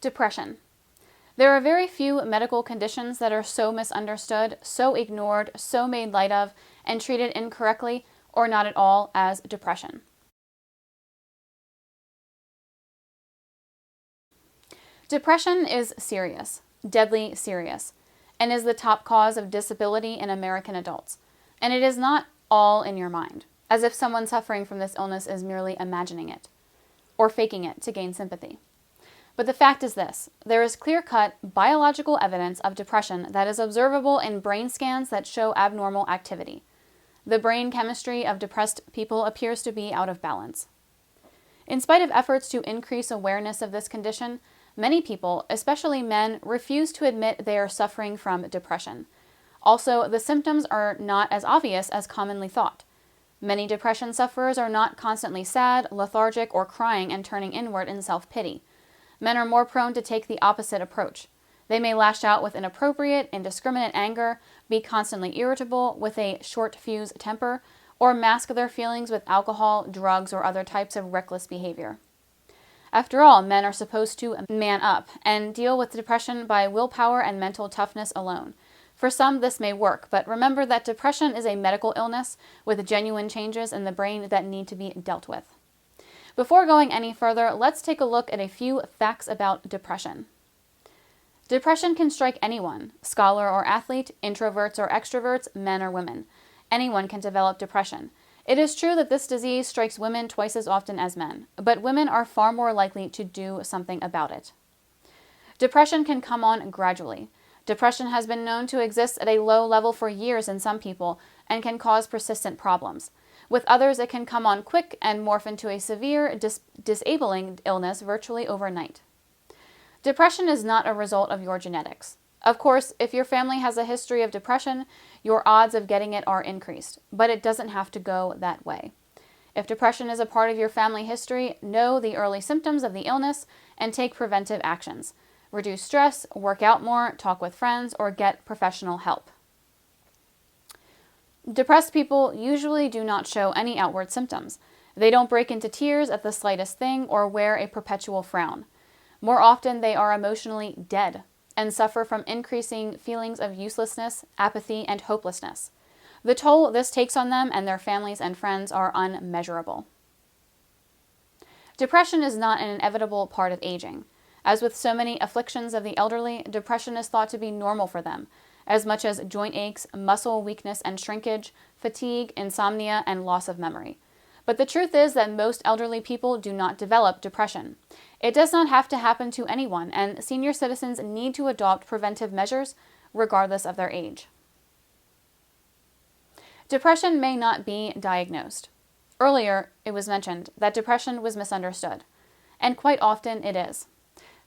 Depression. There are very few medical conditions that are so misunderstood, so ignored, so made light of, and treated incorrectly or not at all as depression. Depression is serious, deadly serious, and is the top cause of disability in American adults. And it is not all in your mind, as if someone suffering from this illness is merely imagining it or faking it to gain sympathy. But the fact is this: there is clear-cut biological evidence of depression that is observable in brain scans that show abnormal activity. The brain chemistry of depressed people appears to be out of balance. In spite of efforts to increase awareness of this condition, many people, especially men, refuse to admit they are suffering from depression. Also, the symptoms are not as obvious as commonly thought. Many depression sufferers are not constantly sad, lethargic, or crying and turning inward in self-pity. Men are more prone to take the opposite approach. They may lash out with inappropriate, indiscriminate anger, be constantly irritable with a short-fuse temper, or mask their feelings with alcohol, drugs, or other types of reckless behavior. After all, men are supposed to man up and deal with depression by willpower and mental toughness alone. For some, this may work, but remember that depression is a medical illness with genuine changes in the brain that need to be dealt with. Before going any further, let's take a look at a few facts about depression. Depression can strike anyone, scholar or athlete, introverts or extroverts, men or women. Anyone can develop depression. It is true that this disease strikes women twice as often as men, but women are far more likely to do something about it. Depression can come on gradually. Depression has been known to exist at a low level for years in some people and can cause persistent problems. With others, it can come on quick and morph into a severe, disabling illness virtually overnight. Depression is not a result of your genetics. Of course, if your family has a history of depression, your odds of getting it are increased, but it doesn't have to go that way. If depression is a part of your family history, know the early symptoms of the illness and take preventive actions. Reduce stress, work out more, talk with friends, or get professional help. Depressed people usually do not show any outward symptoms. They don't break into tears at the slightest thing or wear a perpetual frown. More often, they are emotionally dead and suffer from increasing feelings of uselessness, apathy, and hopelessness. The toll this takes on them and their families and friends are unmeasurable. Depression is not an inevitable part of aging. As with so many afflictions of the elderly, depression is thought to be normal for them, as much as joint aches, muscle weakness and shrinkage, fatigue, insomnia, and loss of memory. But the truth is that most elderly people do not develop depression. It does not have to happen to anyone, and senior citizens need to adopt preventive measures regardless of their age. Depression may not be diagnosed. Earlier, it was mentioned that depression was misunderstood, and quite often it is.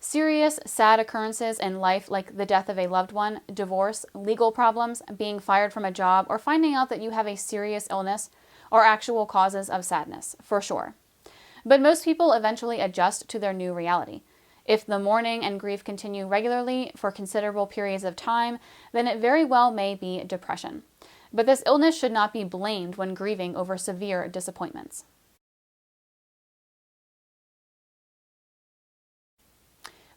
Serious, sad occurrences in life like the death of a loved one, divorce, legal problems, being fired from a job, or finding out that you have a serious illness are actual causes of sadness, for sure. But most people eventually adjust to their new reality. If the mourning and grief continue regularly for considerable periods of time, then it very well may be depression. But this illness should not be blamed when grieving over severe disappointments.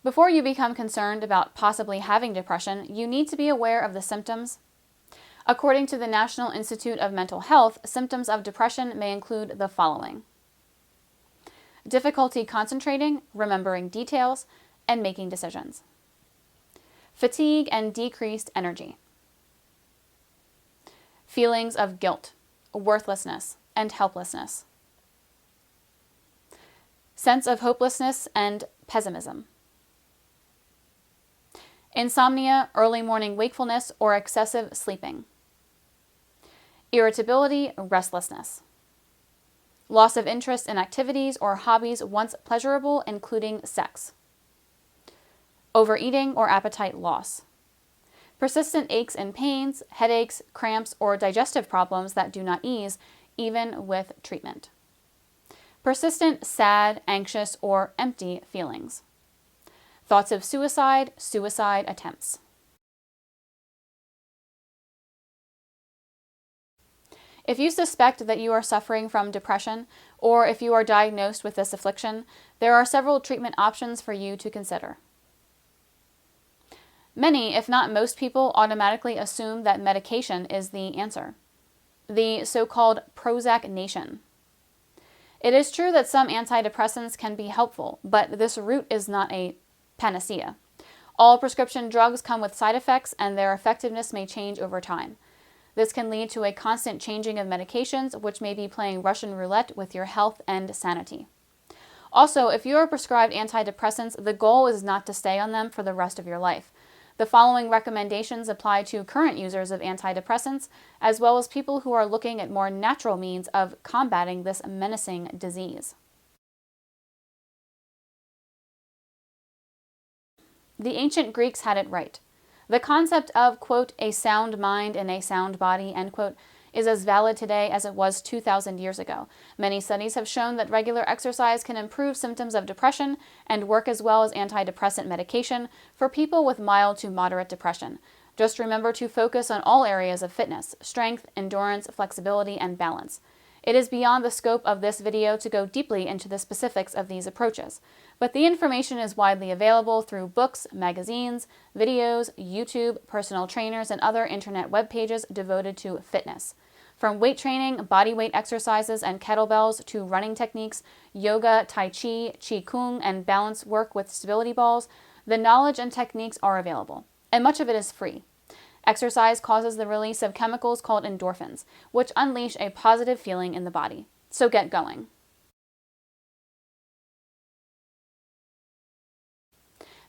Before you become concerned about possibly having depression, you need to be aware of the symptoms. According to the National Institute of Mental Health, symptoms of depression may include the following: difficulty concentrating, remembering details, and making decisions. Fatigue and decreased energy. Feelings of guilt, worthlessness, and helplessness. Sense of hopelessness and pessimism. Insomnia, early morning wakefulness, or excessive sleeping. Irritability, restlessness. Loss of interest in activities or hobbies once pleasurable, including sex. Overeating or appetite loss. Persistent aches and pains, headaches, cramps, or digestive problems that do not ease, even with treatment. Persistent sad, anxious, or empty feelings. Thoughts of suicide, suicide attempts. If you suspect that you are suffering from depression, or if you are diagnosed with this affliction, there are several treatment options for you to consider. Many, if not most people, automatically assume that medication is the answer. The so-called Prozac Nation. It is true that some antidepressants can be helpful, but this route is not a panacea. All prescription drugs come with side effects, and their effectiveness may change over time. This can lead to a constant changing of medications, which may be playing Russian roulette with your health and sanity. Also, if you are prescribed antidepressants, the goal is not to stay on them for the rest of your life. The following recommendations apply to current users of antidepressants, as well as people who are looking at more natural means of combating this menacing disease. The ancient Greeks had it right. The concept of, quote, a sound mind in a sound body, end quote, is as valid today as it was 2,000 years ago. Many studies have shown that regular exercise can improve symptoms of depression and work as well as antidepressant medication for people with mild to moderate depression. Just remember to focus on all areas of fitness: strength, endurance, flexibility, and balance. It is beyond the scope of this video to go deeply into the specifics of these approaches, but the information is widely available through books, magazines, videos, YouTube, personal trainers, and other internet web pages devoted to fitness. From weight training, body weight exercises, and kettlebells to running techniques, yoga, tai chi, qigong, and balance work with stability balls, the knowledge and techniques are available, and much of it is free. Exercise causes the release of chemicals called endorphins, which unleash a positive feeling in the body. So get going.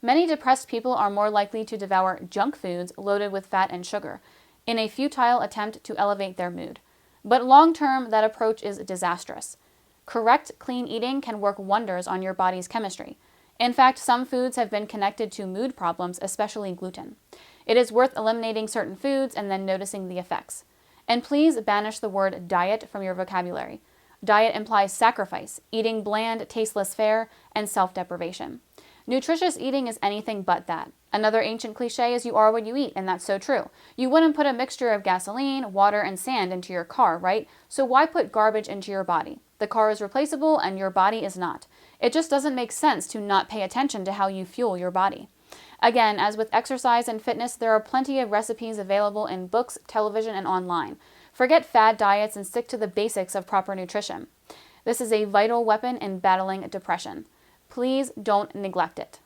Many depressed people are more likely to devour junk foods loaded with fat and sugar in a futile attempt to elevate their mood. But long-term, that approach is disastrous. Correct, clean eating can work wonders on your body's chemistry. In fact, some foods have been connected to mood problems, especially gluten. It is worth eliminating certain foods and then noticing the effects. And please banish the word diet from your vocabulary. Diet implies sacrifice, eating bland, tasteless fare, and self-deprivation. Nutritious eating is anything but that. Another ancient cliche is you are what you eat, and that's so true. You wouldn't put a mixture of gasoline, water, and sand into your car, right? So why put garbage into your body? The car is replaceable and your body is not. It just doesn't make sense to not pay attention to how you fuel your body. Again, as with exercise and fitness, there are plenty of recipes available in books, television, and online. Forget fad diets and stick to the basics of proper nutrition. This is a vital weapon in battling depression. Please don't neglect it.